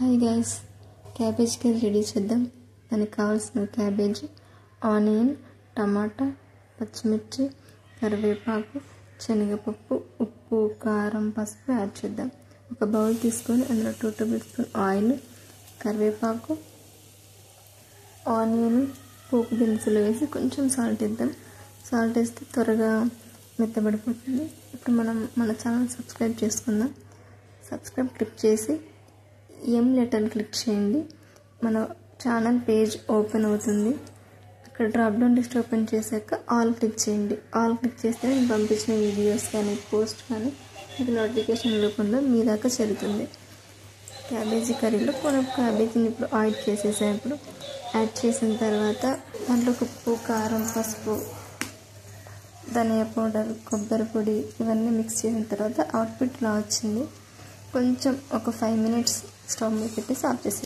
Hi guys, cabbage curry ready చేద్దాం. దానికి కావాల్సిన క్యాబేజ్, ఆనియన్, టమాటా, పచ్చిమిర్చి, కరివేపాకు, శనగపప్పు, ఉప్పు, కారం, పసుపు యాడ్ చేద్దాం. ఒక బౌల్ తీసుకొని అందులో 2 టేబుల్ స్పూన్ ఆయిల్, కరివేపాకు, ఆనియన్, పోపు దినుసులు వేసి కొంచెం సాల్ట్ వేద్దాం. సాల్ట్ వేస్తే త్వరగా మెత్తబడిపోతుంది. ఇప్పుడు మనం మన ఛానల్ సబ్స్క్రైబ్ చేసుకుందాం. సబ్స్క్రైబ్ క్లిక్ చేసి ఎం లెటర్ క్లిక్ చేయండి. మన ఛానల్ పేజ్ ఓపెన్ అవుతుంది. అక్కడ డ్రాప్ డౌన్ లిస్ట్ ఓపెన్ చేశాక ఆల్ క్లిక్ చేయండి. ఆల్ క్లిక్ చేస్తే నేను పంపించిన వీడియోస్ కానీ పోస్ట్ కానీ మీకు నోటిఫికేషన్ రూపంలో మీ దాకా చేరుతుంది. క్యాబేజీ కర్రీలో మనం క్యాబేజీని ఇప్పుడు ఆయిల్ చేసేసాం. ఇప్పుడు యాడ్ చేసిన తర్వాత దాంట్లో ఉప్పు, కారం, పసుపు, ధనియా పౌడర్, కొబ్బరి పొడి ఇవన్నీ మిక్స్ చేసిన తర్వాత అవుట్పుట్ ఇలా వచ్చింది. కొంచెం ఒక 5 minutes స్టవ్ మీద పెట్టి ఆఫ్ చేసి